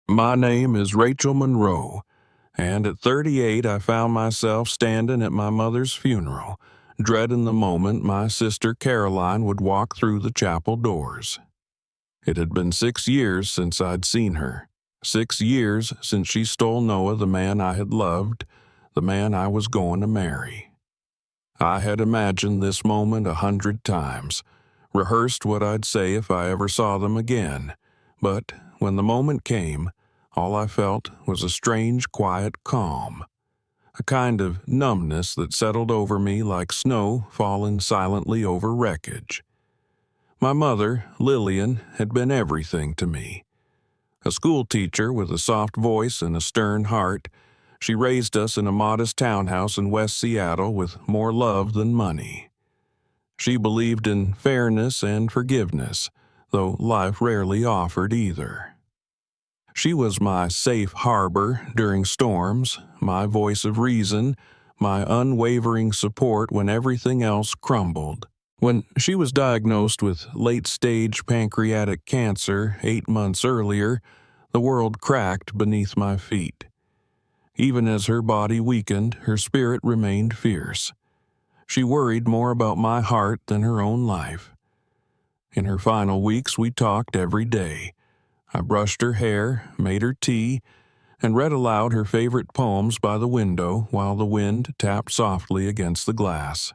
My name is Rachel Monroe, and at 38 I found myself standing at my mother's funeral, dreading the moment my sister Caroline would walk through the chapel doors. It had been 6 years since I'd seen her. 6 years since she stole Noah, the man I had loved, the man I was going to marry. I had imagined this moment 100 times, rehearsed what I'd say if I ever saw them again, but when the moment came, all I felt was a strange, quiet calm, a kind of numbness that settled over me like snow falling silently over wreckage. My mother, Lillian, had been everything to me. A schoolteacher with a soft voice and a stern heart, she raised us in a modest townhouse in West Seattle with more love than money. She believed in fairness and forgiveness, though life rarely offered either. She was my safe harbor during storms, my voice of reason, my unwavering support when everything else crumbled. When she was diagnosed with late-stage pancreatic cancer 8 months earlier, the world cracked beneath my feet. Even as her body weakened, her spirit remained fierce. She worried more about my heart than her own life. In her final weeks, we talked every day. I brushed her hair, made her tea, and read aloud her favorite poems by the window while the wind tapped softly against the glass.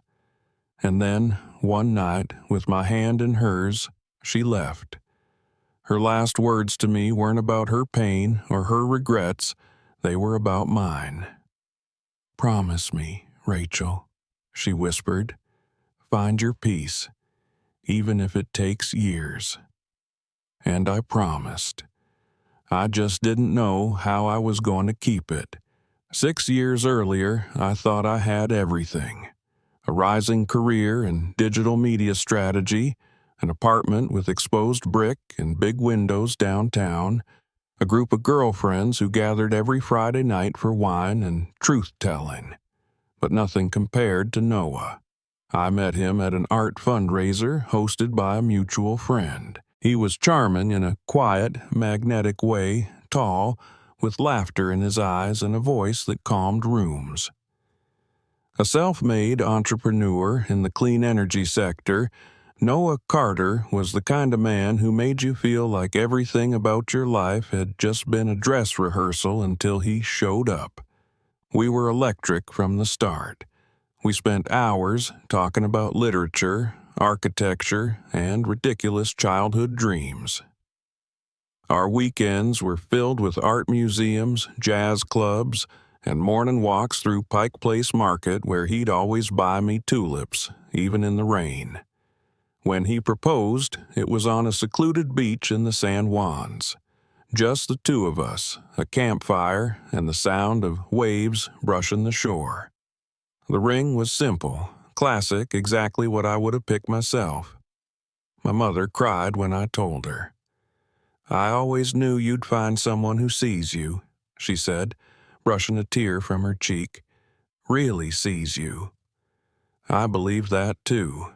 And then, one night, with my hand in hers, she left. Her last words to me weren't about her pain or her regrets, they were about mine. "Promise me, Rachel," she whispered. "Find your peace, even if it takes years." And I promised. I just didn't know how I was going to keep it. 6 years earlier, I thought I had everything. A rising career in digital media strategy, an apartment with exposed brick and big windows downtown, a group of girlfriends who gathered every Friday night for wine and truth-telling. But nothing compared to Noah. I met him at an art fundraiser hosted by a mutual friend. He was charming in a quiet, magnetic way, tall, with laughter in his eyes and a voice that calmed rooms. A self-made entrepreneur in the clean energy sector, Noah Carter was the kind of man who made you feel like everything about your life had just been a dress rehearsal until he showed up. We were electric from the start. We spent hours talking about literature, architecture, and ridiculous childhood dreams. Our weekends were filled with art museums, jazz clubs, and morning walks through Pike Place Market where he'd always buy me tulips, even in the rain. When he proposed, it was on a secluded beach in the San Juans. Just the two of us, a campfire, and the sound of waves brushing the shore. The ring was simple, classic, exactly what I would have picked myself. My mother cried when I told her. "I always knew you'd find someone who sees you," she said, brushing a tear from her cheek. "Really sees you." I believed that too.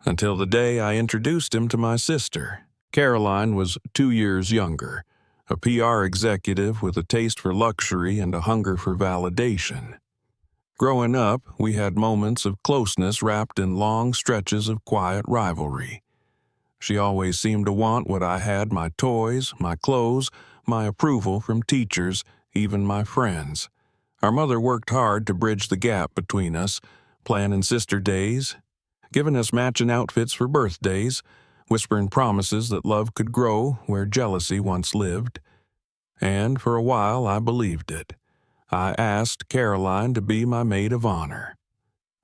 Until the day I introduced him to my sister. Caroline was 2 years younger, a PR executive with a taste for luxury and a hunger for validation. Growing up, we had moments of closeness wrapped in long stretches of quiet rivalry. She always seemed to want what I had: my toys, my clothes, my approval from teachers, even my friends. Our mother worked hard to bridge the gap between us, planning sister days, giving us matching outfits for birthdays, whispering promises that love could grow where jealousy once lived. And for a while I believed it. I asked Caroline to be my maid of honor.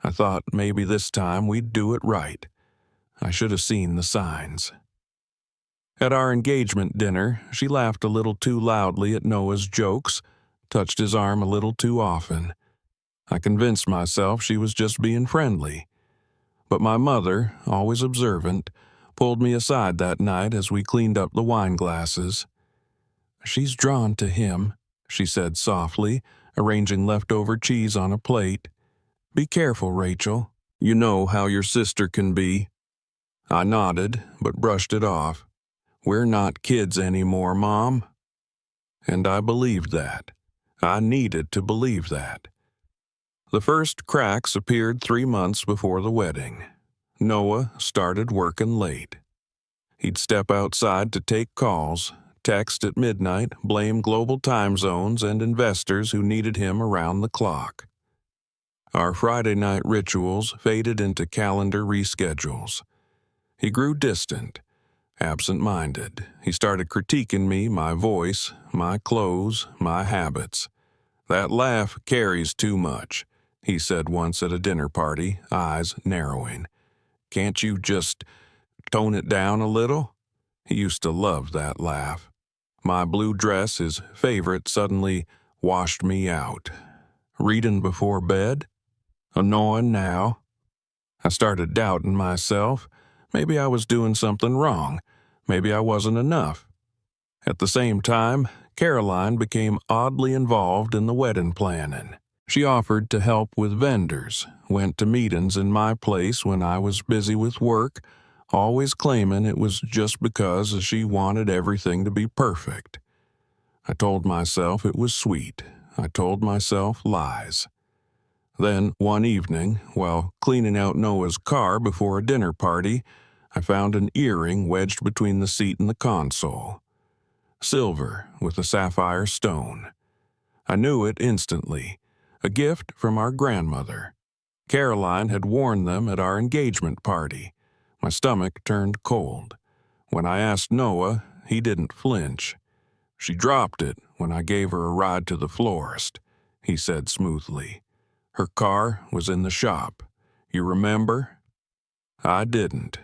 I thought maybe this time we'd do it right. I should have seen the signs. At our engagement dinner, she laughed a little too loudly at Noah's jokes, touched his arm a little too often. I convinced myself she was just being friendly. But my mother, always observant, pulled me aside that night as we cleaned up the wine glasses. "She's drawn to him," she said softly, arranging leftover cheese on a plate. "Be careful, Rachel. You know how your sister can be." I nodded, but brushed it off. "We're not kids anymore, Mom." And I believed that. I needed to believe that. The first cracks appeared 3 months before the wedding. Noah started working late. He'd step outside to take calls, text at midnight, blame global time zones and investors who needed him around the clock. Our Friday night rituals faded into calendar reschedules. He grew distant, absent-minded. He started critiquing me, my voice, my clothes, my habits. "That laugh carries too much," he said once at a dinner party, eyes narrowing. "Can't you just tone it down a little?" He used to love that laugh. My blue dress, his favorite, suddenly washed me out. Reading before bed? Annoying now. I started doubting myself. Maybe I was doing something wrong. Maybe I wasn't enough. At the same time, Caroline became oddly involved in the wedding planning. She offered to help with vendors, went to meetings in my place when I was busy with work, always claiming it was just because she wanted everything to be perfect. I told myself it was sweet. I told myself lies. Then, one evening, while cleaning out Noah's car before a dinner party, I found an earring wedged between the seat and the console. Silver with a sapphire stone. I knew it instantly. A gift from our grandmother. Caroline had worn them at our engagement party. My stomach turned cold. When I asked Noah, he didn't flinch. "She dropped it when I gave her a ride to the florist," he said smoothly. "Her car was in the shop. You remember?" I didn't.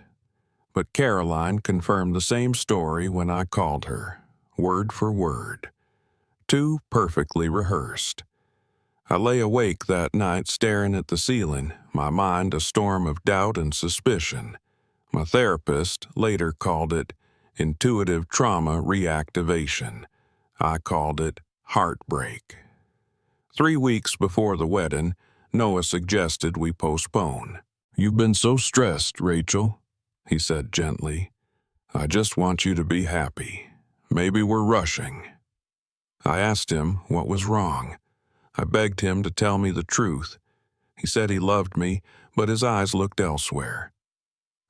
But Caroline confirmed the same story when I called her, word for word. Too perfectly rehearsed. I lay awake that night staring at the ceiling, my mind a storm of doubt and suspicion. My therapist later called it intuitive trauma reactivation. I called it heartbreak. 3 weeks before the wedding, Noah suggested we postpone. "You've been so stressed, Rachel," he said gently. "I just want you to be happy. Maybe we're rushing." I asked him what was wrong. I begged him to tell me the truth. He said he loved me, but his eyes looked elsewhere.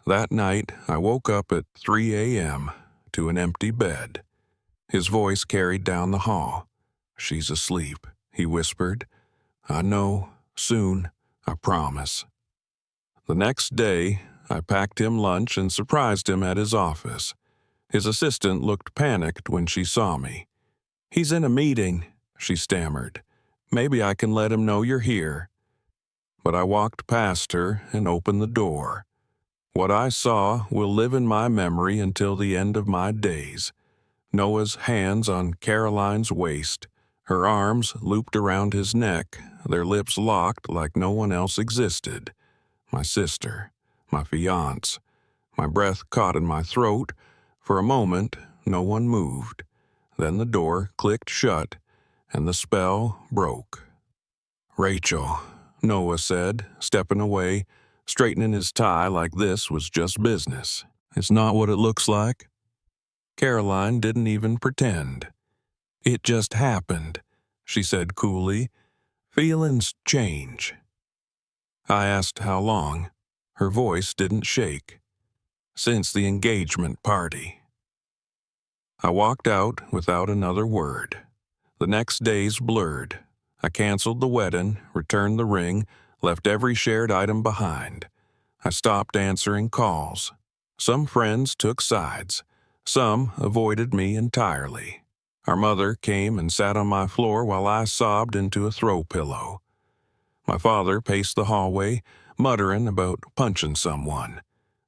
That night, I woke up at 3 a.m. to an empty bed. His voice carried down the hall. "She's asleep," he whispered. "I know, soon, I promise." The next day, I packed him lunch and surprised him at his office. His assistant looked panicked when she saw me. "He's in a meeting," she stammered. "Maybe I can let him know you're here." But I walked past her and opened the door. What I saw will live in my memory until the end of my days. Noah's hands on Caroline's waist, her arms looped around his neck, their lips locked like no one else existed. My sister, my fiancé. My breath caught in my throat. For a moment, no one moved. Then the door clicked shut, and the spell broke. "Rachel," Noah said, stepping away, straightening his tie like this was just business. "It's not what it looks like." Caroline didn't even pretend. "It just happened," she said coolly. "Feelings change." I asked how long. Her voice didn't shake. "Since the engagement party." I walked out without another word. The next days blurred. I canceled the wedding, returned the ring, left every shared item behind. I stopped answering calls. Some friends took sides. Some avoided me entirely. Our mother came and sat on my floor while I sobbed into a throw pillow. My father paced the hallway, muttering about punching someone.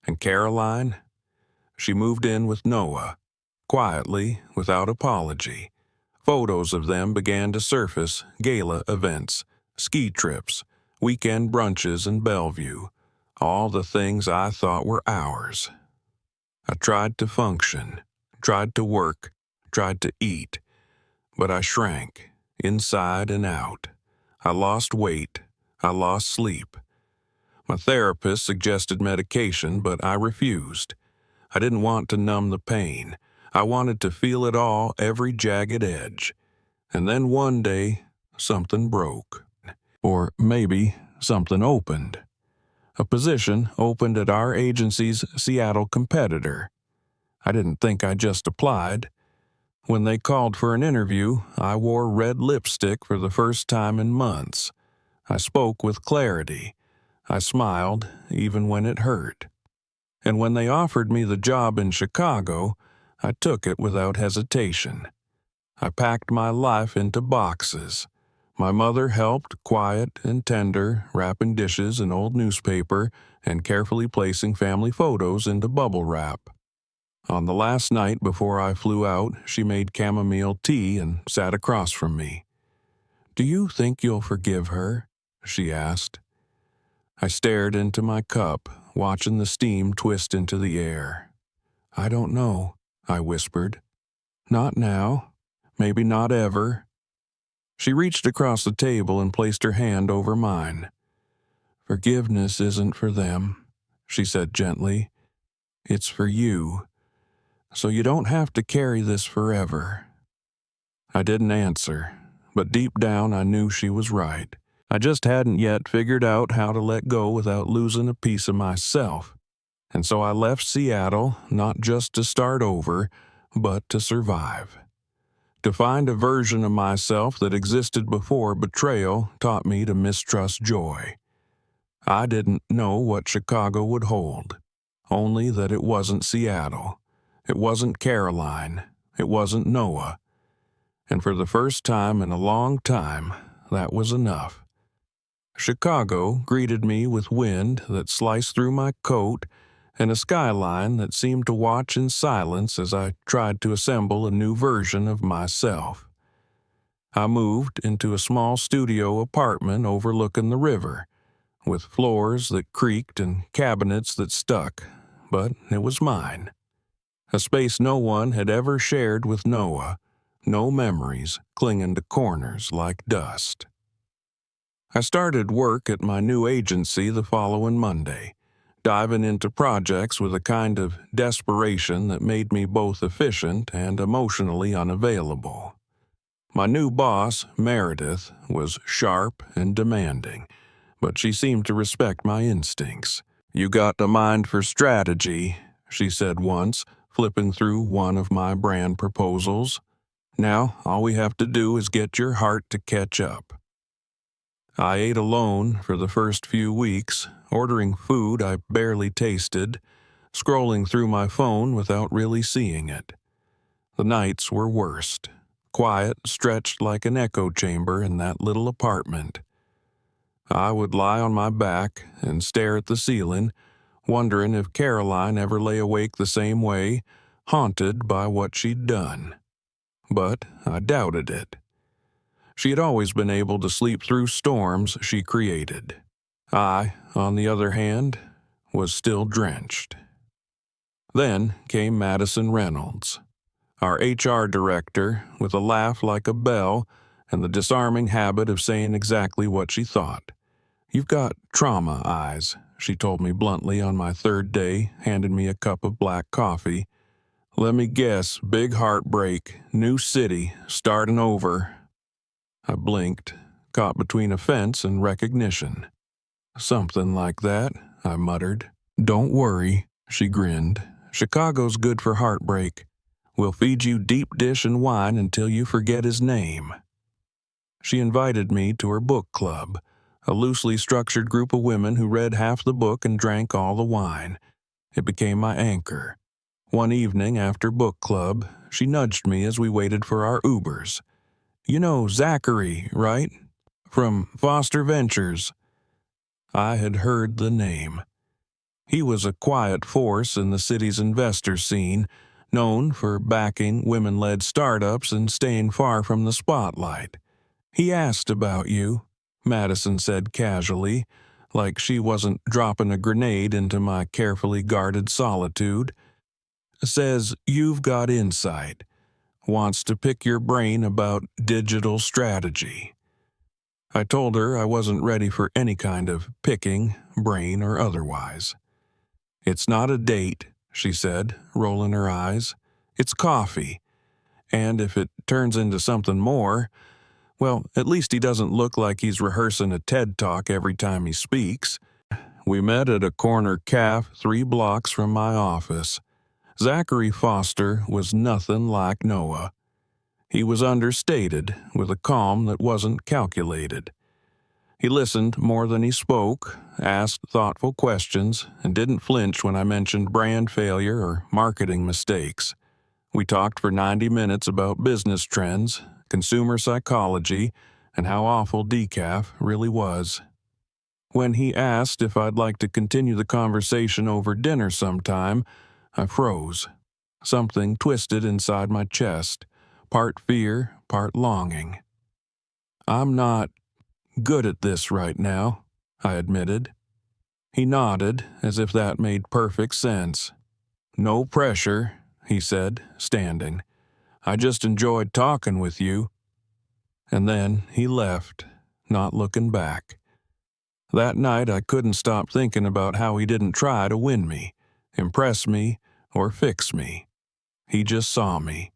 And Caroline? She moved in with Noah, quietly, without apology. Photos of them began to surface, gala events, ski trips, weekend brunches in Bellevue, all the things I thought were ours. I tried to function, tried to work, tried to eat, but I shrank, inside and out. I lost weight, I lost sleep. My therapist suggested medication, but I refused. I didn't want to numb the pain. I wanted to feel it all, every jagged edge. And then one day, something broke. Or maybe something opened. A position opened at our agency's Seattle competitor. I didn't think I just applied. When they called for an interview, I wore red lipstick for the first time in months. I spoke with clarity. I smiled, even when it hurt. And when they offered me the job in Chicago, I took it without hesitation. I packed my life into boxes. My mother helped, quiet and tender, wrapping dishes in old newspaper and carefully placing family photos into bubble wrap. On the last night before I flew out, she made chamomile tea and sat across from me. "Do you think you'll forgive her?" she asked. I stared into my cup, watching the steam twist into the air. "I don't know," I whispered. "Not now. Maybe not ever." She reached across the table and placed her hand over mine. "Forgiveness isn't for them," she said gently. "It's for you. So you don't have to carry this forever." I didn't answer, but deep down I knew she was right. I just hadn't yet figured out how to let go without losing a piece of myself. And so I left Seattle, not just to start over, but to survive. To find a version of myself that existed before betrayal taught me to mistrust joy. I didn't know what Chicago would hold, only that it wasn't Seattle. It wasn't Caroline. It wasn't Noah. And for the first time in a long time, that was enough. Chicago greeted me with wind that sliced through my coat and a skyline that seemed to watch in silence as I tried to assemble a new version of myself. I moved into a small studio apartment overlooking the river, with floors that creaked and cabinets that stuck, but it was mine. A space no one had ever shared with Noah, no memories clinging to corners like dust. I started work at my new agency the following Monday, diving into projects with a kind of desperation that made me both efficient and emotionally unavailable. My new boss, Meredith, was sharp and demanding, but she seemed to respect my instincts. "You got a mind for strategy," she said once, flipping through one of my brand proposals. "Now, all we have to do is get your heart to catch up." I ate alone for the first few weeks, ordering food I barely tasted, scrolling through my phone without really seeing it. The nights were worst, quiet, stretched like an echo chamber in that little apartment. I would lie on my back and stare at the ceiling, wondering if Caroline ever lay awake the same way, haunted by what she'd done. But I doubted it. She had always been able to sleep through storms she created. I, on the other hand, was still drenched. Then came Madison Reynolds, our HR director, with a laugh like a bell and the disarming habit of saying exactly what she thought. "You've got trauma eyes," she told me bluntly on my third day, handing me a cup of black coffee. "Let me guess, big heartbreak, new city, starting over." I blinked, caught between offense and recognition. "Something like that," I muttered. "Don't worry," she grinned. "Chicago's good for heartbreak. We'll feed you deep dish and wine until you forget his name." She invited me to her book club, a loosely structured group of women who read half the book and drank all the wine. It became my anchor. One evening after book club, she nudged me as we waited for our Ubers. "You know Zachary, right? From Foster Ventures." I had heard the name. He was a quiet force in the city's investor scene, known for backing women-led startups and staying far from the spotlight. "He asked about you," Madison said casually, like she wasn't dropping a grenade into my carefully guarded solitude. "Says you've got insight. Wants to pick your brain about digital strategy." I told her I wasn't ready for any kind of picking, brain or otherwise. "It's not a date," she said, rolling her eyes. It's coffee, and if it turns into something more, well, at least he doesn't look like he's rehearsing a TED Talk every time he speaks. We met at a corner cafe 3 blocks from my office. Zachary Foster was nothing like Noah. He was understated, with a calm that wasn't calculated. He listened more than he spoke, asked thoughtful questions, and didn't flinch when I mentioned brand failure or marketing mistakes. We talked for 90 minutes about business trends, consumer psychology, and how awful decaf really was. When he asked if I'd like to continue the conversation over dinner sometime, I froze. Something twisted inside my chest, part fear, part longing. I'm not good at this right now, I admitted. He nodded, as if that made perfect sense. No pressure, he said, standing. I just enjoyed talking with you. And then he left, not looking back. That night I couldn't stop thinking about how he didn't try to win me, impress me, or fix me. He just saw me.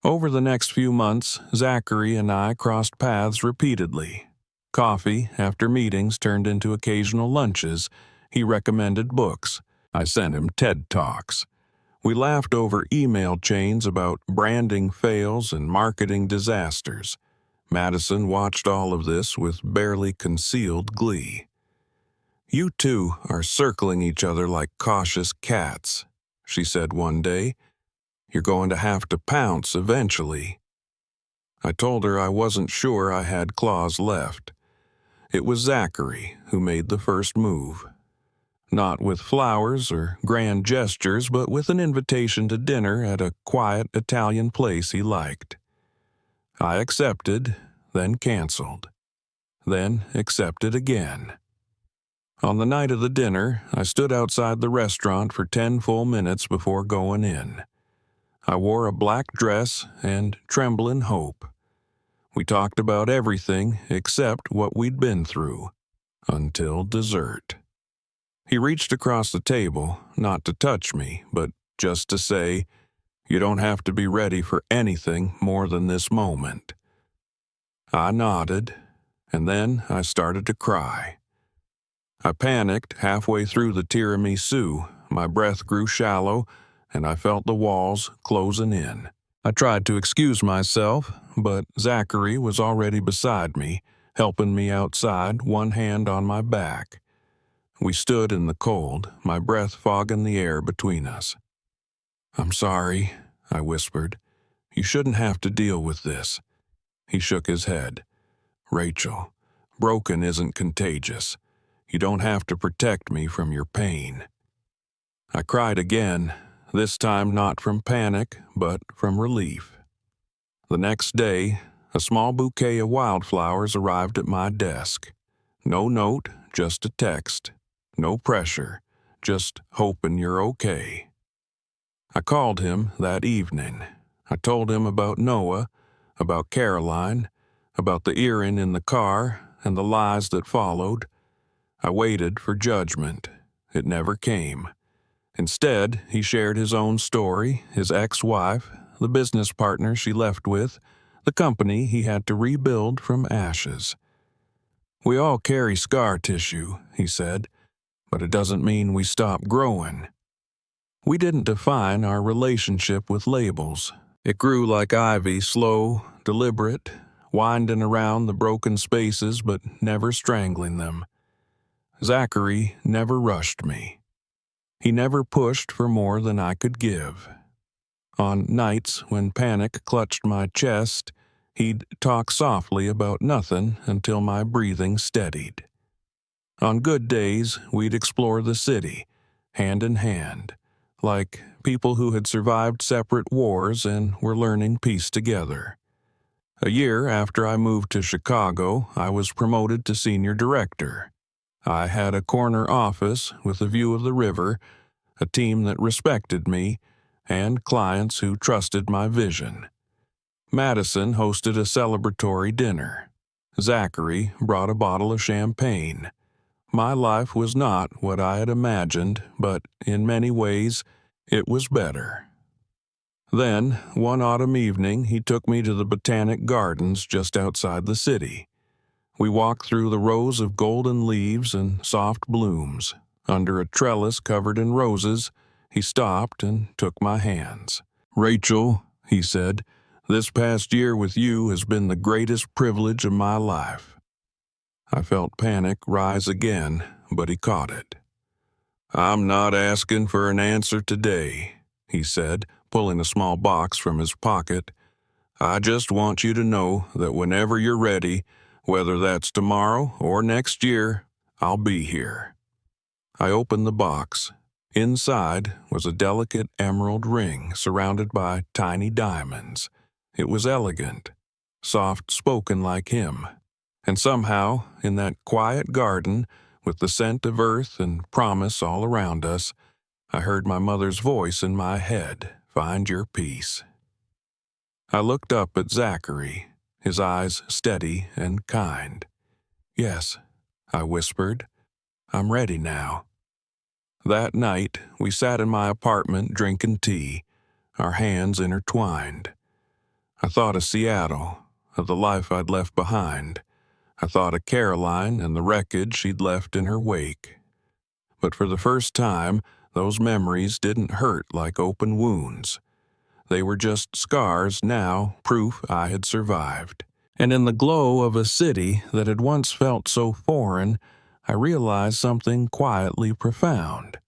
Over the next few months, Zachary and I crossed paths repeatedly. Coffee, after meetings, turned into occasional lunches. He recommended books. I sent him TED Talks. We laughed over email chains about branding fails and marketing disasters. Madison watched all of this with barely concealed glee. You two are circling each other like cautious cats, she said one day. You're going to have to pounce eventually. I told her I wasn't sure I had claws left. It was Zachary who made the first move. Not with flowers or grand gestures, but with an invitation to dinner at a quiet Italian place he liked. I accepted, then canceled, then accepted again. On the night of the dinner, I stood outside the restaurant for 10 full minutes before going in. I wore a black dress and trembling hope. We talked about everything except what we'd been through, until dessert. He reached across the table, not to touch me, but just to say, "You don't have to be ready for anything more than this moment." I nodded, and then I started to cry. I panicked halfway through the tiramisu. My breath grew shallow, and I felt the walls closing in. I tried to excuse myself, but Zachary was already beside me, helping me outside, one hand on my back. We stood in the cold, my breath fogging the air between us. "I'm sorry," I whispered. "You shouldn't have to deal with this." He shook his head. "Rachel, broken isn't contagious. You don't have to protect me from your pain." I cried again, this time not from panic, but from relief. The next day, a small bouquet of wildflowers arrived at my desk. No note, just a text. No pressure, just hoping you're okay. I called him that evening. I told him about Noah, about Caroline, about the earring in the car, and the lies that followed. I waited for judgment. It never came. Instead, he shared his own story, his ex-wife, the business partner she left with, the company he had to rebuild from ashes. "We all carry scar tissue," he said, "but it doesn't mean we stop growing." We didn't define our relationship with labels. It grew like ivy, slow, deliberate, winding around the broken spaces but never strangling them. Zachary never rushed me. He never pushed for more than I could give. On nights when panic clutched my chest, he'd talk softly about nothing until my breathing steadied. On good days, we'd explore the city, hand in hand, like people who had survived separate wars and were learning peace together. A year after I moved to Chicago, I was promoted to senior director. I had a corner office with a view of the river, a team that respected me, and clients who trusted my vision. Madison hosted a celebratory dinner. Zachary brought a bottle of champagne. My life was not what I had imagined, but in many ways, it was better. Then, one autumn evening, he took me to the Botanic Gardens just outside the city. We walked through the rows of golden leaves and soft blooms. Under a trellis covered in roses, he stopped and took my hands. "Rachel," he said, "this past year with you has been the greatest privilege of my life." I felt panic rise again, but he caught it. "I'm not asking for an answer today," he said, pulling a small box from his pocket. "I just want you to know that whenever you're ready, whether that's tomorrow or next year, I'll be here." I opened the box. Inside was a delicate emerald ring surrounded by tiny diamonds. It was elegant, soft-spoken like him. And somehow, in that quiet garden, with the scent of earth and promise all around us, I heard my mother's voice in my head, "Find your peace." I looked up at Zachary, his eyes steady and kind. "Yes," I whispered, "I'm ready now." That night, we sat in my apartment drinking tea, our hands intertwined. I thought of Seattle, of the life I'd left behind. I thought of Caroline and the wreckage she'd left in her wake. But for the first time, those memories didn't hurt like open wounds. They were just scars now, proof I had survived. And in the glow of a city that had once felt so foreign, I realized something quietly profound.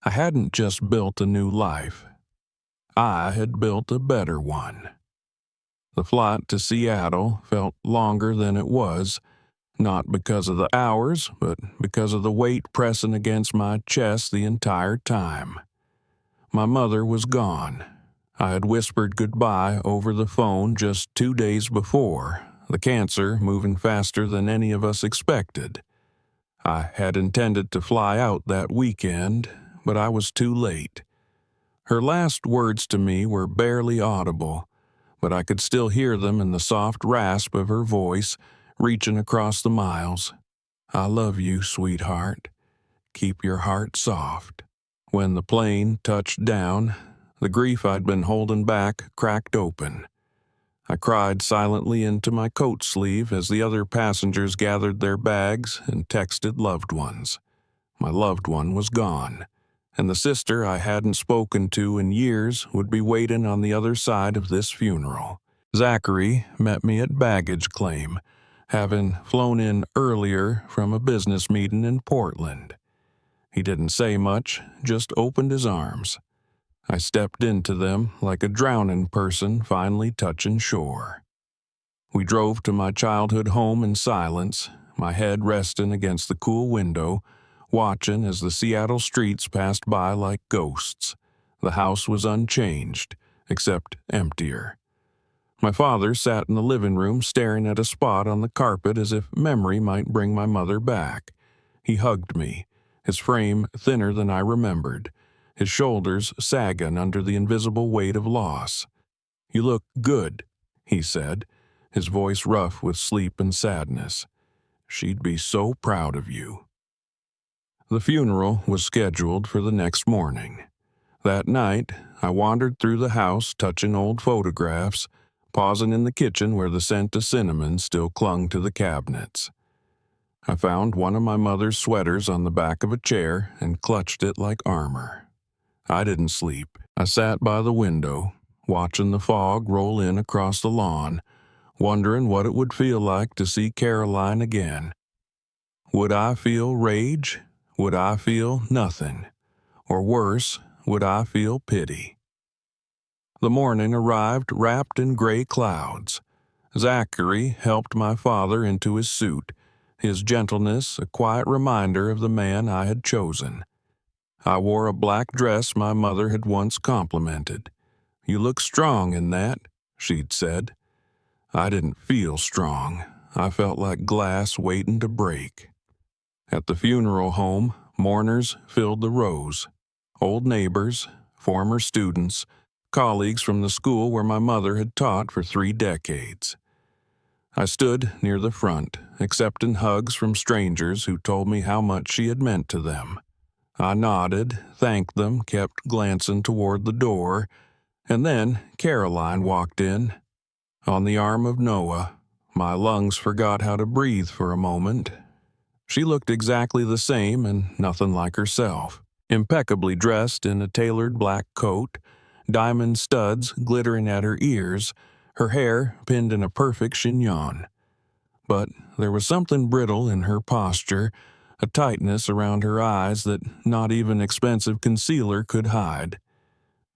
I hadn't just built a new life. I had built a better one. The flight to Seattle felt longer than it was, not because of the hours, but because of the weight pressing against my chest the entire time. My mother was gone. I had whispered goodbye over the phone just 2 days before, the cancer moving faster than any of us expected. I had intended to fly out that weekend, but I was too late. Her last words to me were barely audible, but I could still hear them in the soft rasp of her voice, reaching across the miles. "I love you, sweetheart. Keep your heart soft." When the plane touched down, the grief I'd been holding back cracked open. I cried silently into my coat sleeve as the other passengers gathered their bags and texted loved ones. My loved one was gone, and the sister I hadn't spoken to in years would be waiting on the other side of this funeral. Zachary met me at baggage claim, having flown in earlier from a business meeting in Portland. He didn't say much, just opened his arms. I stepped into them like a drowning person finally touching shore. We drove to my childhood home in silence, my head resting against the cool window, watching as the Seattle streets passed by like ghosts. The house was unchanged, except emptier. My father sat in the living room staring at a spot on the carpet as if memory might bring my mother back. He hugged me, his frame thinner than I remembered, his shoulders sagging under the invisible weight of loss. "You look good," he said, his voice rough with sleep and sadness. "She'd be so proud of you." The funeral was scheduled for the next morning. That night, I wandered through the house touching old photographs, pausing in the kitchen where the scent of cinnamon still clung to the cabinets. I found one of my mother's sweaters on the back of a chair and clutched it like armor. I didn't sleep. I sat by the window, watching the fog roll in across the lawn, wondering what it would feel like to see Caroline again. Would I feel rage? Would I feel nothing? Or worse, would I feel pity? The morning arrived wrapped in gray clouds. Zachary helped my father into his suit, his gentleness a quiet reminder of the man I had chosen. I wore a black dress my mother had once complimented. "You look strong in that," she'd said. I didn't feel strong. I felt like glass waiting to break. At the funeral home, mourners filled the rows. Old neighbors, former students, colleagues from the school where my mother had taught for 3 decades. I stood near the front, accepting hugs from strangers who told me how much she had meant to them. I nodded, thanked them, kept glancing toward the door, And then Caroline walked in, on the arm of Noah. My lungs forgot how to breathe for a moment. She looked exactly the same and nothing like herself, impeccably dressed in a tailored black coat, diamond studs glittering at her ears, her hair pinned in a perfect chignon. But there was something brittle in her posture, a tightness around her eyes that not even expensive concealer could hide.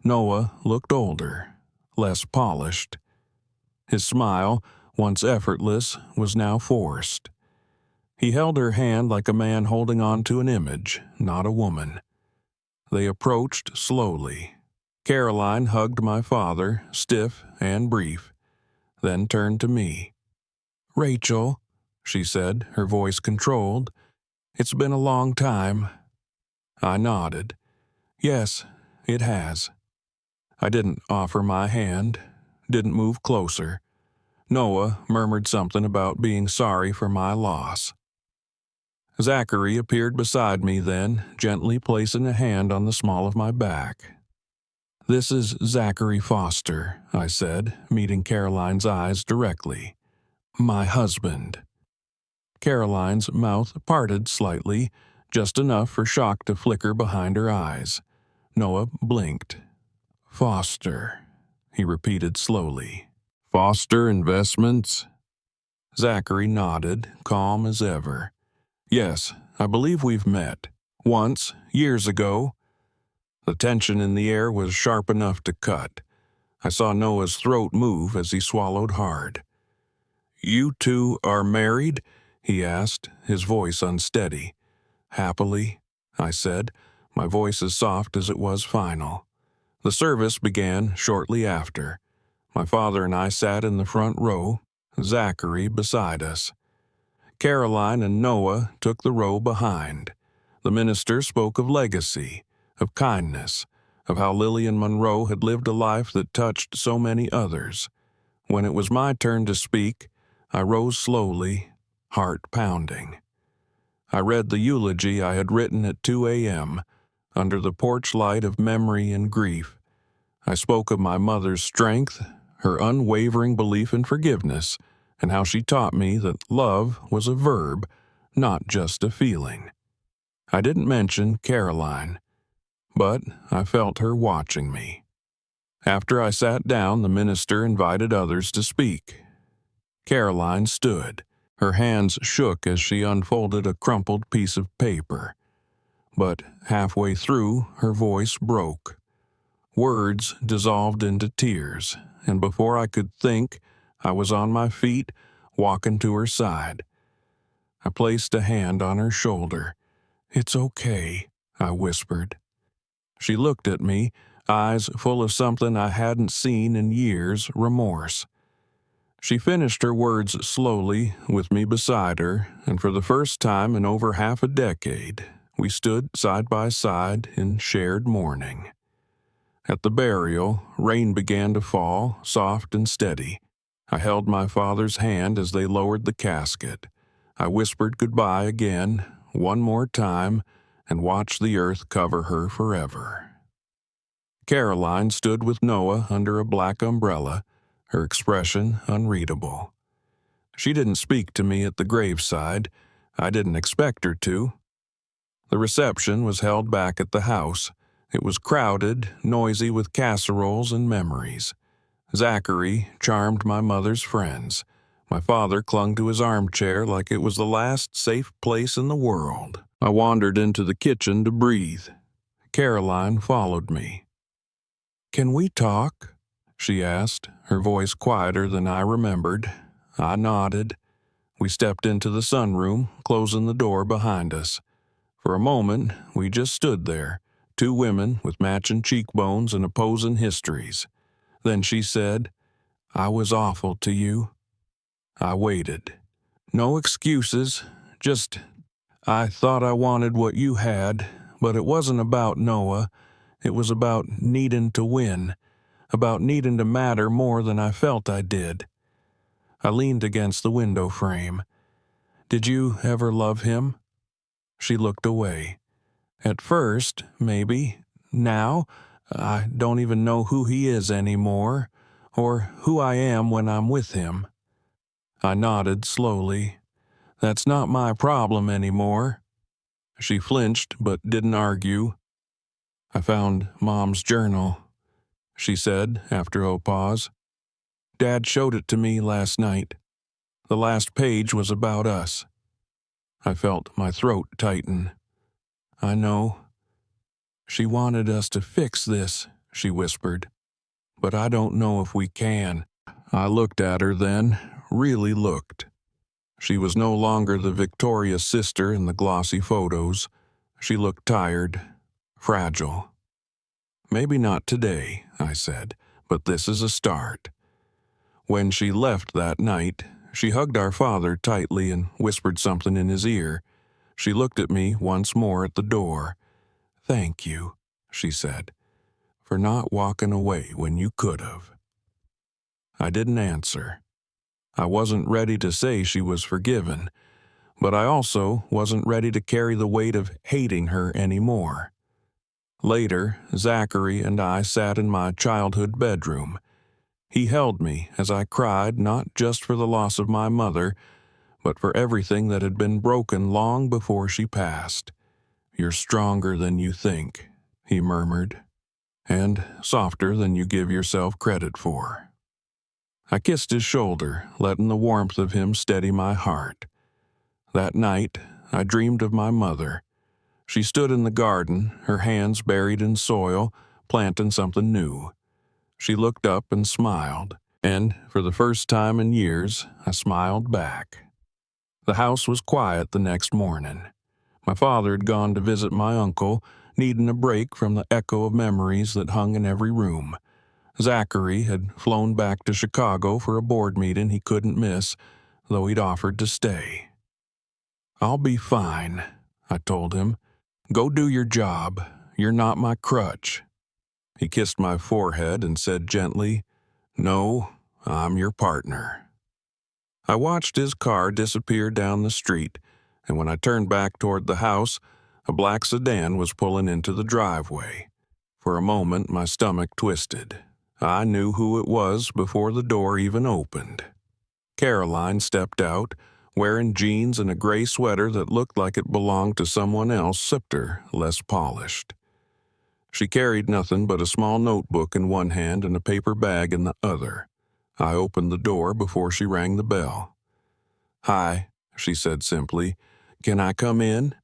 Noah looked older, less polished. His smile, once effortless, was now forced. He held her hand like a man holding on to an image, not a woman. They approached slowly. Caroline hugged my father, stiff and brief, then turned to me. "Rachel," she said, her voice controlled, "it's been a long time." I nodded. Yes, it has. I didn't offer my hand, didn't move closer. Noah murmured something about being sorry for my loss. Zachary appeared beside me then, gently placing a hand on the small of my back. "This is Zachary Foster," I said, meeting Caroline's eyes directly. "My husband." Caroline's mouth parted slightly, just enough for shock to flicker behind her eyes. Noah blinked. "Foster," he repeated slowly. "Foster Investments?" Zachary nodded, calm as ever. "Yes, I believe we've met. Once, years ago." The tension in the air was sharp enough to cut. I saw Noah's throat move as he swallowed hard. "You two are married?" he asked, his voice unsteady. "Happily," I said, my voice as soft as it was final. The service began shortly after. My father and I sat in the front row, Zachary beside us. Caroline and Noah took the row behind. The minister spoke of legacy, of kindness, of how Lillian Monroe had lived a life that touched so many others. When it was my turn to speak, I rose slowly, heart pounding. I read the eulogy I had written at 2 a.m., under the porch light of memory and grief. I spoke of my mother's strength, her unwavering belief in forgiveness, and how she taught me that love was a verb, not just a feeling. I didn't mention Caroline, but I felt her watching me. After I sat down, the minister invited others to speak. Caroline stood. Her hands shook as she unfolded a crumpled piece of paper. But halfway through, her voice broke. Words dissolved into tears, and before I could think, I was on my feet, walking to her side. I placed a hand on her shoulder. "It's okay," I whispered. She looked at me, eyes full of something I hadn't seen in years, remorse. She finished her words slowly, with me beside her, and for the first time in over half a decade, we stood side by side in shared mourning. At the burial, rain began to fall, soft and steady. I held my father's hand as they lowered the casket. I whispered goodbye again, one more time, and watched the earth cover her forever. Caroline stood with Noah under a black umbrella, her expression unreadable. She didn't speak to me at the graveside. I didn't expect her to. The reception was held back at the house. It was crowded, noisy with casseroles and memories. Zachary charmed my mother's friends. My father clung to his armchair like it was the last safe place in the world. I wandered into the kitchen to breathe. Caroline followed me. "Can we talk?" she asked, her voice quieter than I remembered. I nodded. We stepped into the sunroom, closing the door behind us. For a moment, we just stood there, two women with matching cheekbones and opposing histories. Then she said, "I was awful to you." I waited. No excuses, just, "I thought I wanted what you had, but it wasn't about Noah. It was about needing to win, about needing to matter more than I felt I did." I leaned against the window frame. "Did you ever love him?" She looked away. "At first, maybe. Now, I don't even know who he is anymore, or who I am when I'm with him. I nodded slowly. That's not my problem anymore. She flinched but didn't argue. I found Mom's journal, she said after a pause. Dad showed it to me last night. The last page was about us. I felt my throat tighten. I know. She wanted us to fix this, she whispered. But I don't know if we can. I looked at her then, really looked. She was no longer the Victoria's sister in the glossy photos. She looked tired, fragile. Maybe not today, I said, but this is a start. When she left that night, she hugged our father tightly and whispered something in his ear. She looked at me once more at the door. Thank you, she said, for not walking away when you could have. I didn't answer. I wasn't ready to say she was forgiven, but I also wasn't ready to carry the weight of hating her anymore. Later, Zachary and I sat in my childhood bedroom. He held me as I cried not just for the loss of my mother, but for everything that had been broken long before she passed. You're stronger than you think, he murmured, and softer than you give yourself credit for. I kissed his shoulder, letting the warmth of him steady my heart. That night, I dreamed of my mother. She stood in the garden, her hands buried in soil, planting something new. She looked up and smiled, and for the first time in years, I smiled back. The house was quiet the next morning. My father had gone to visit my uncle, needing a break from the echo of memories that hung in every room. Zachary had flown back to Chicago for a board meeting he couldn't miss, though he'd offered to stay. I'll be fine, I told him. Go do your job. You're not my crutch. He kissed my forehead and said gently, No, I'm your partner. I watched his car disappear down the street, and when I turned back toward the house, a black sedan was pulling into the driveway. For a moment, my stomach twisted. I knew who it was before the door even opened. Caroline stepped out, wearing jeans and a gray sweater that looked like it belonged to someone else, except her, less polished. She carried nothing but a small notebook in one hand and a paper bag in the other. I opened the door before she rang the bell. Hi, she said simply. Can I come in?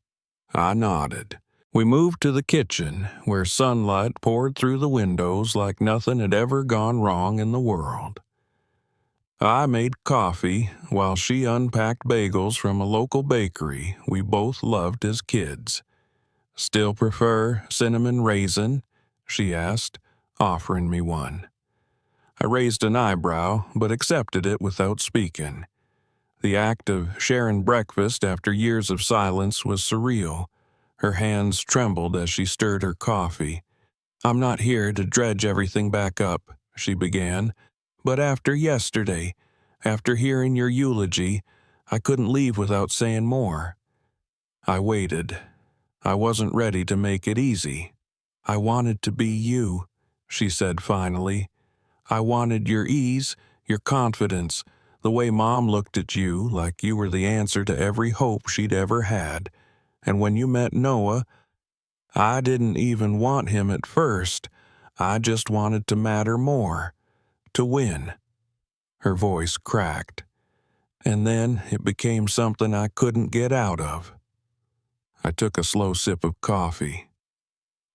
I nodded. We moved to the kitchen, where sunlight poured through the windows like nothing had ever gone wrong in the world. I made coffee while she unpacked bagels from a local bakery we both loved as kids. Still prefer cinnamon raisin? She asked, offering me one. I raised an eyebrow, but accepted it without speaking. The act of sharing breakfast after years of silence was surreal. Her hands trembled as she stirred her coffee. I'm not here to dredge everything back up, she began, but after yesterday, after hearing your eulogy, I couldn't leave without saying more. I waited. I wasn't ready to make it easy. I wanted to be you, she said finally. I wanted your ease, your confidence, the way Mom looked at you like you were the answer to every hope she'd ever had. And when you met Noah, I didn't even want him at first. I just wanted to matter more, to win. Her voice cracked. And then it became something I couldn't get out of. I took a slow sip of coffee.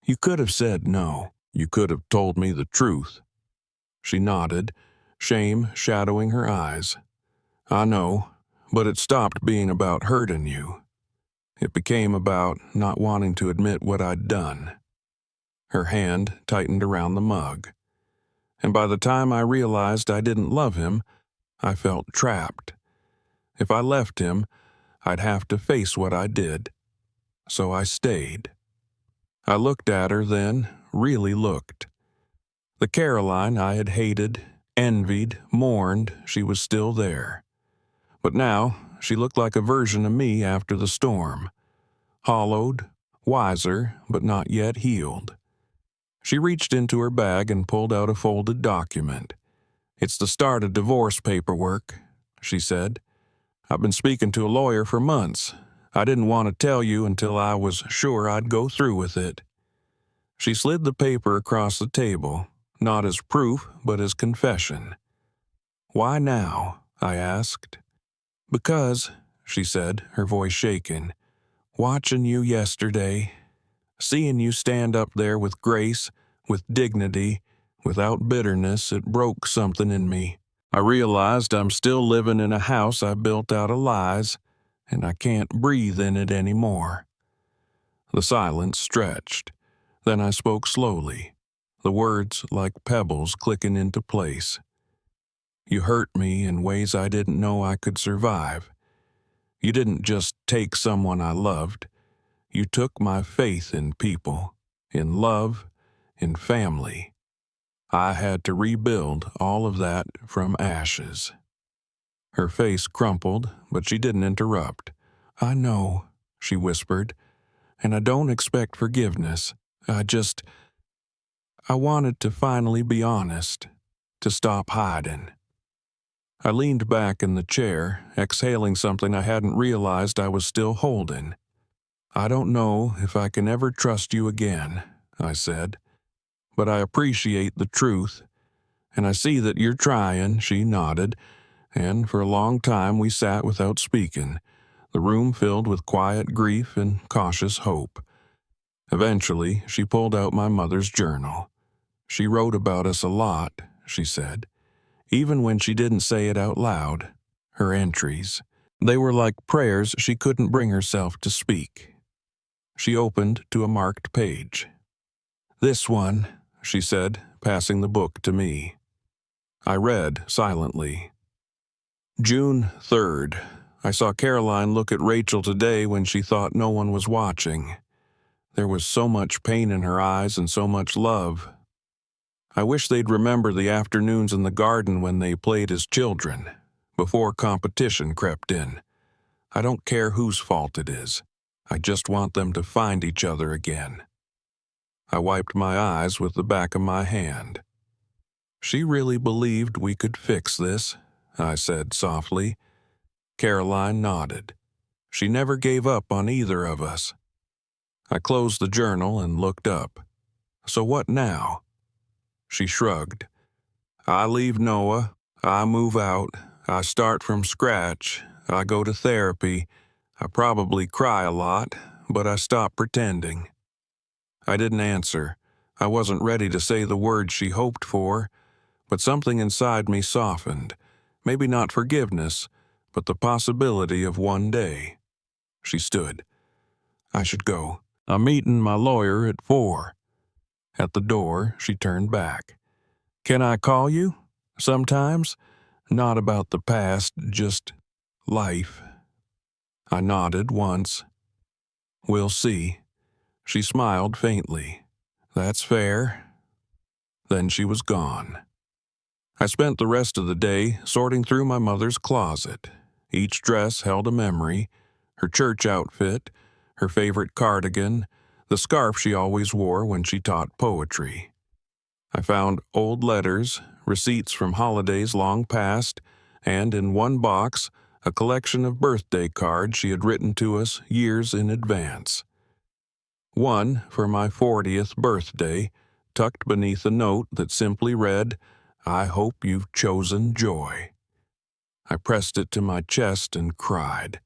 You could have said no. You could have told me the truth. She nodded, shame shadowing her eyes. I know, but it stopped being about hurting you. It became about not wanting to admit what I'd done. Her hand tightened around the mug. And by the time I realized I didn't love him, I felt trapped. If I left him, I'd have to face what I did. So I stayed. I looked at her then, really looked. The Caroline I had hated, envied, mourned, she was still there. But now, she looked like a version of me after the storm. Hollowed, wiser, but not yet healed. She reached into her bag and pulled out a folded document. "It's the start of divorce paperwork," she said. "I've been speaking to a lawyer for months. I didn't want to tell you until I was sure I'd go through with it." She slid the paper across the table, not as proof, but as confession. "Why now?" I asked. "Because," she said, her voice shaking, "watching you yesterday, seeing you stand up there with grace, with dignity, without bitterness, it broke something in me. I realized I'm still living in a house I built out of lies, and I can't breathe in it anymore." The silence stretched. Then I spoke slowly, the words like pebbles clicking into place. "You hurt me in ways I didn't know I could survive. You didn't just take someone I loved. You took my faith in people, in love, in family. I had to rebuild all of that from ashes." Her face crumpled, but she didn't interrupt. "I know," she whispered, "and I don't expect forgiveness. I wanted to finally be honest, to stop hiding." I leaned back in the chair, exhaling something I hadn't realized I was still holding. "I don't know if I can ever trust you again," I said, "but I appreciate the truth, and I see that you're trying." She nodded, and for a long time we sat without speaking, the room filled with quiet grief and cautious hope. Eventually, she pulled out my mother's journal. "She wrote about us a lot," she said. Even when she didn't say it out loud, her entries, they were like prayers she couldn't bring herself to speak. She opened to a marked page. "This one," she said, passing the book to me. I read silently. June 3rd. I saw Caroline look at Rachel today when she thought no one was watching. There was so much pain in her eyes and so much love. I wish they'd remember the afternoons in the garden when they played as children, before competition crept in. I don't care whose fault it is. I just want them to find each other again." I wiped my eyes with the back of my hand. "She really believed we could fix this," I said softly. Caroline nodded. "She never gave up on either of us." I closed the journal and looked up. "So what now?" She shrugged. "I leave Noah. I move out. I start from scratch. I go to therapy. I probably cry a lot, but I stop pretending." I didn't answer. I wasn't ready to say the words she hoped for, but something inside me softened. Maybe not forgiveness, but the possibility of one day. She stood. "I should go. I'm meeting my lawyer at 4. At the door, she turned back. "Can I call you? Sometimes? Not about the past, just life." I nodded once. "We'll see." She smiled faintly. "That's fair." Then she was gone. I spent the rest of the day sorting through my mother's closet. Each dress held a memory: her church outfit, her favorite cardigan, the scarf she always wore when she taught poetry. I found old letters, receipts from holidays long past, and in one box, a collection of birthday cards she had written to us years in advance. One for my 40th birthday, tucked beneath a note that simply read, "I hope you've chosen joy." I pressed it to my chest and cried.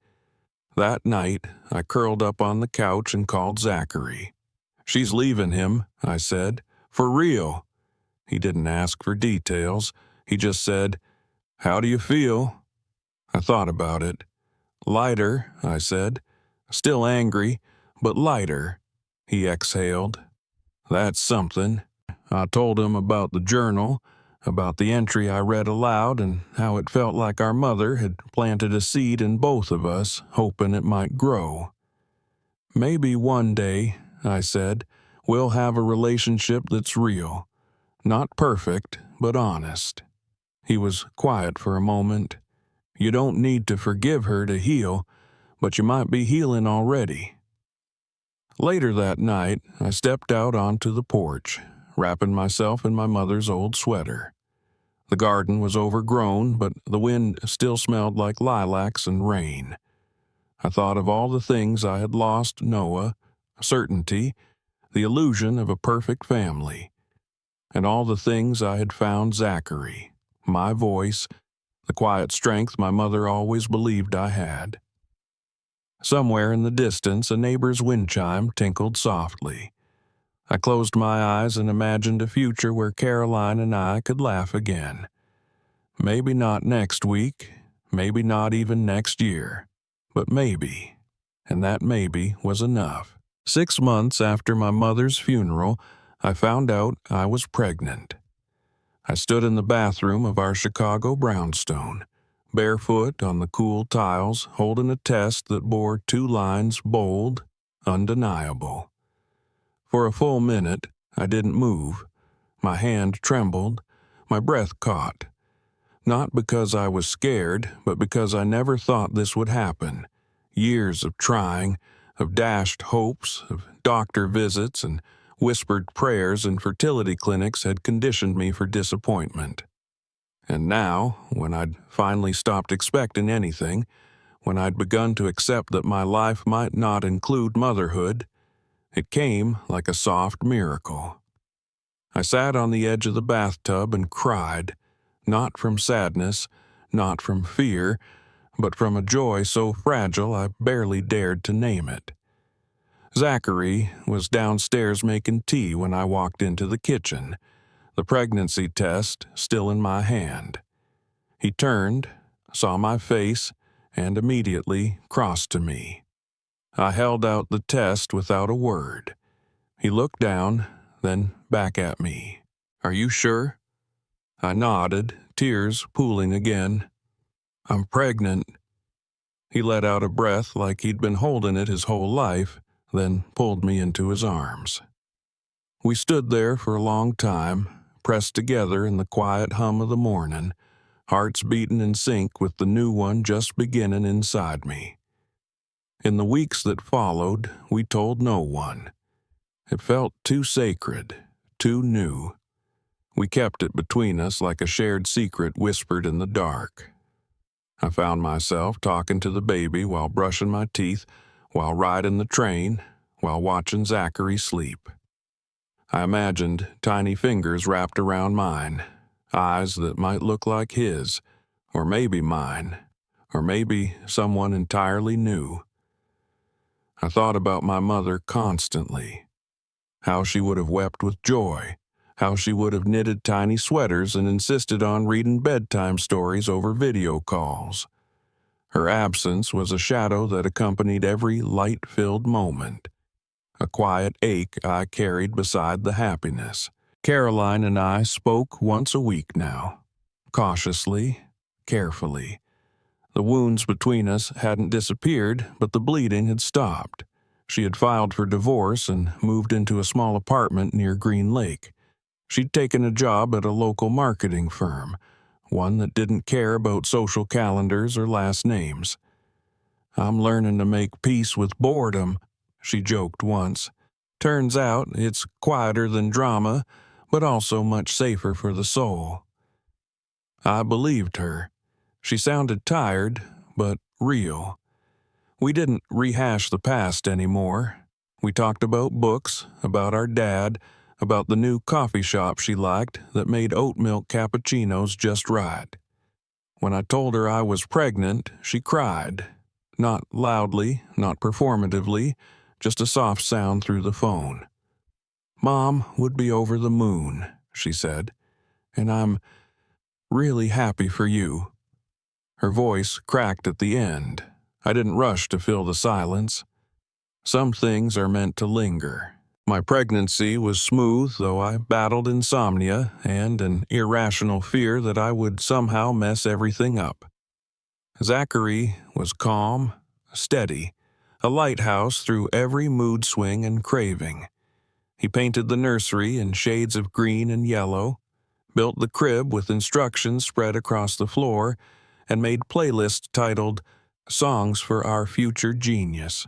That night, I curled up on the couch and called Zachary. "She's leaving him," I said. "For real." He didn't ask for details. He just said, "How do you feel?" I thought about it. "Lighter," I said. "Still angry, but lighter." He exhaled. "That's something." I told him about the journal, about the entry I read aloud, and how it felt like our mother had planted a seed in both of us, hoping it might grow. "Maybe one day," I said, "we'll have a relationship that's real. Not perfect, but honest." He was quiet for a moment. "You don't need to forgive her to heal, but you might be healing already." Later that night, I stepped out onto the porch. wrapping myself in my mother's old sweater. The garden was overgrown, but the wind still smelled like lilacs and rain. I thought of all the things I had lost: Noah, certainty, the illusion of a perfect family, and all the things I had found: Zachary, my voice, the quiet strength my mother always believed I had. Somewhere in the distance, a neighbor's wind chime tinkled softly. I closed my eyes and imagined a future where Caroline and I could laugh again. Maybe not next week, maybe not even next year, but maybe, and that maybe was enough. 6 months after my mother's funeral, I found out I was pregnant. I stood in the bathroom of our Chicago brownstone, barefoot on the cool tiles, holding a test that bore 2 lines bold, undeniable. For a full minute, I didn't move. My hand trembled, my breath caught. Not because I was scared, but because I never thought this would happen. Years of trying, of dashed hopes, of doctor visits and whispered prayers in fertility clinics had conditioned me for disappointment. And now, when I'd finally stopped expecting anything, when I'd begun to accept that my life might not include motherhood, it came like a soft miracle. I sat on the edge of the bathtub and cried, not from sadness, not from fear, but from a joy so fragile I barely dared to name it. Zachary was downstairs making tea when I walked into the kitchen, the pregnancy test still in my hand. He turned, saw my face, and immediately crossed to me. I held out the test without a word. He looked down, then back at me. "Are you sure?" I nodded, tears pooling again. "I'm pregnant." He let out a breath like he'd been holding it his whole life, then pulled me into his arms. We stood there for a long time, pressed together in the quiet hum of the morning, hearts beating in sync with the new one just beginning inside me. In the weeks that followed, we told no one. It felt too sacred, too new. We kept it between us like a shared secret whispered in the dark. I found myself talking to the baby while brushing my teeth, while riding the train, while watching Zachary sleep. I imagined tiny fingers wrapped around mine, eyes that might look like his, or maybe mine, or maybe someone entirely new. I thought about my mother constantly, how she would have wept with joy, how she would have knitted tiny sweaters and insisted on reading bedtime stories over video calls. Her absence was a shadow that accompanied every light-filled moment, a quiet ache I carried beside the happiness. Caroline and I spoke once a week now, cautiously, carefully. The wounds between us hadn't disappeared, but the bleeding had stopped. She had filed for divorce and moved into a small apartment near Green Lake. She'd taken a job at a local marketing firm, one that didn't care about social calendars or last names. "I'm learning to make peace with boredom," she joked once. "Turns out it's quieter than drama, but also much safer for the soul." I believed her. She sounded tired, but real. We didn't rehash the past anymore. We talked about books, about our dad, about the new coffee shop she liked that made oat milk cappuccinos just right. When I told her I was pregnant, she cried. Not loudly, not performatively, just a soft sound through the phone. "Mom would be over the moon," she said, "and I'm really happy for you." Her voice cracked at the end. I didn't rush to fill the silence. Some things are meant to linger. My pregnancy was smooth, though I battled insomnia and an irrational fear that I would somehow mess everything up. Zachary was calm, steady, a lighthouse through every mood swing and craving. He painted the nursery in shades of green and yellow, built the crib with instructions spread across the floor, and made playlists titled "Songs for Our Future Genius."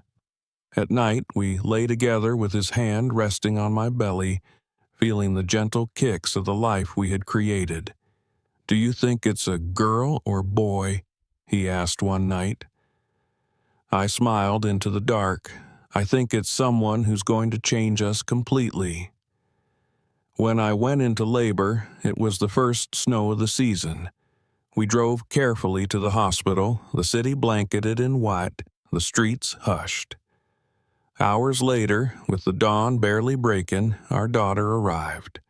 At night, we lay together with his hand resting on my belly, feeling the gentle kicks of the life we had created. "Do you think it's a girl or boy?" he asked one night. I smiled into the dark. "I think it's someone who's going to change us completely." When I went into labor, it was the first snow of the season. We drove carefully to the hospital, the city blanketed in white, the streets hushed. Hours later, with the dawn barely breaking, our daughter arrived.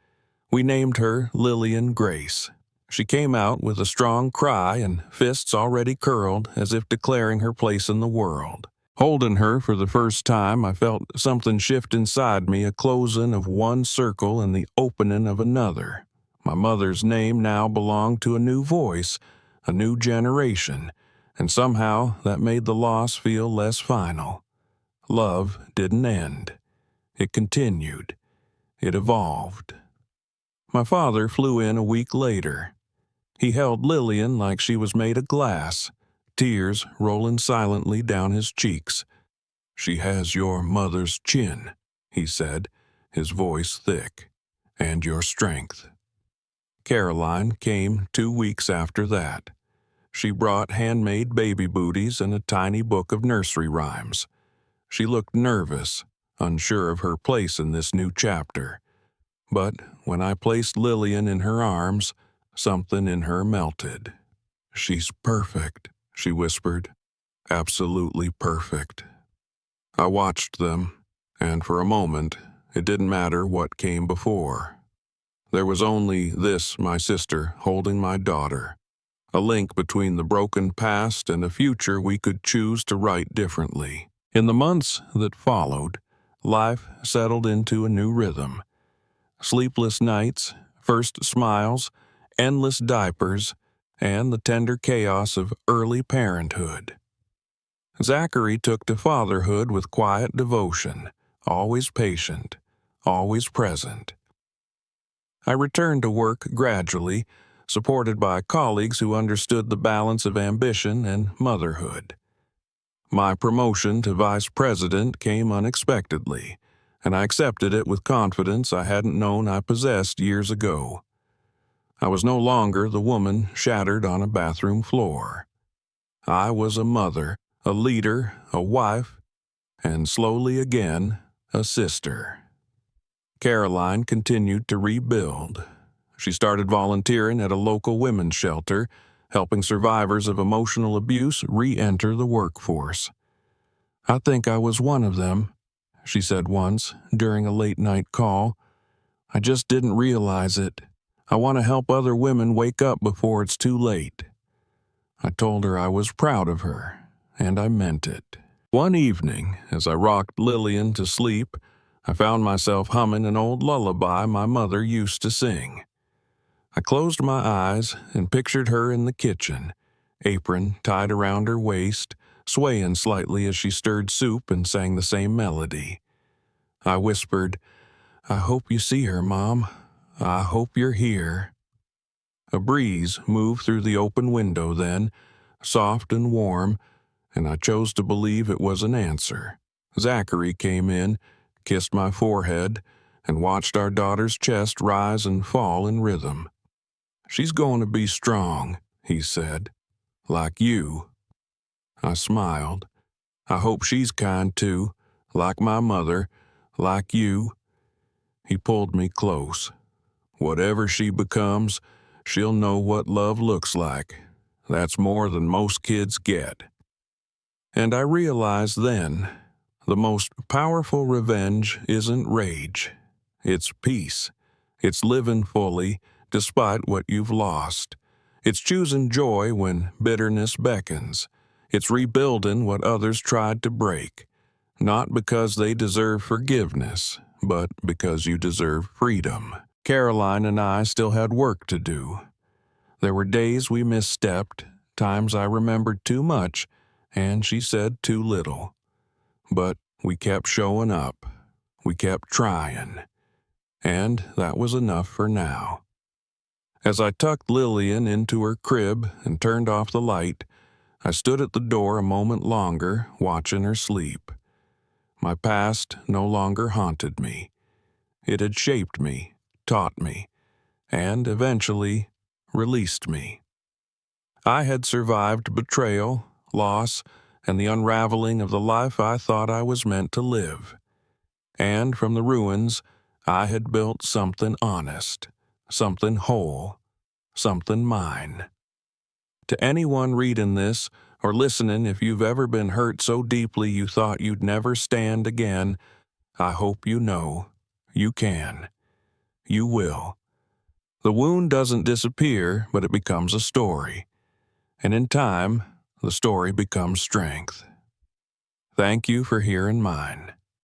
We named her Lillian Grace. She came out with a strong cry and fists already curled as if declaring her place in the world. Holding her for the first time, I felt something shift inside me, a closing of one circle and the opening of another. My mother's name now belonged to a new voice, a new generation, and somehow that made the loss feel less final. Love didn't end. It continued. It evolved. My father flew in a week later. He held Lillian like she was made of glass, tears rolling silently down his cheeks. "She has your mother's chin," he said, his voice thick, "and your strength." Caroline came 2 weeks after that. She brought handmade baby booties and a tiny book of nursery rhymes. She looked nervous, unsure of her place in this new chapter. But when I placed Lillian in her arms, something in her melted. "She's perfect," she whispered. "Absolutely perfect." I watched them, and for a moment, it didn't matter what came before. There was only this, my sister, holding my daughter, a link between the broken past and a future we could choose to write differently. In the months that followed, life settled into a new rhythm. Sleepless nights, first smiles, endless diapers, and the tender chaos of early parenthood. Zachary took to fatherhood with quiet devotion, always patient, always present. I returned to work gradually, supported by colleagues who understood the balance of ambition and motherhood. My promotion to vice president came unexpectedly, and I accepted it with confidence I hadn't known I possessed years ago. I was no longer the woman shattered on a bathroom floor. I was a mother, a leader, a wife, and slowly again, a sister. Caroline continued to rebuild. She started volunteering at a local women's shelter, helping survivors of emotional abuse re-enter the workforce. "I think I was one of them," she said once during a late-night call. "I just didn't realize it. I want to help other women wake up before it's too late." I told her I was proud of her, and I meant it. One evening, as I rocked Lillian to sleep, I found myself humming an old lullaby my mother used to sing. I closed my eyes and pictured her in the kitchen, apron tied around her waist, swaying slightly as she stirred soup and sang the same melody. I whispered, "I hope you see her, Mom. I hope you're here." A breeze moved through the open window then, soft and warm, and I chose to believe it was an answer. Zachary came in, kissed my forehead, and watched our daughter's chest rise and fall in rhythm. "She's going to be strong," he said, "like you." I smiled. "I hope she's kind too, like my mother, like you." He pulled me close. "Whatever she becomes, she'll know what love looks like. That's more than most kids get." And I realized then, the most powerful revenge isn't rage. It's peace. It's living fully, despite what you've lost. It's choosing joy when bitterness beckons. It's rebuilding what others tried to break, not because they deserve forgiveness, but because you deserve freedom. Caroline and I still had work to do. There were days we misstepped, times I remembered too much, and she said too little. But we kept showing up. We kept trying. And that was enough for now. As I tucked Lillian into her crib and turned off the light, I stood at the door a moment longer, watching her sleep. My past no longer haunted me. It had shaped me, taught me, and eventually released me. I had survived betrayal, loss, and the unraveling of the life I thought I was meant to live. And from the ruins, I had built something honest, something whole, something mine. To anyone reading this or listening, if you've ever been hurt so deeply you thought you'd never stand again, I hope you know you can. You will. The wound doesn't disappear, but it becomes a story. And in time, the story becomes strength. Thank you for hearing mine.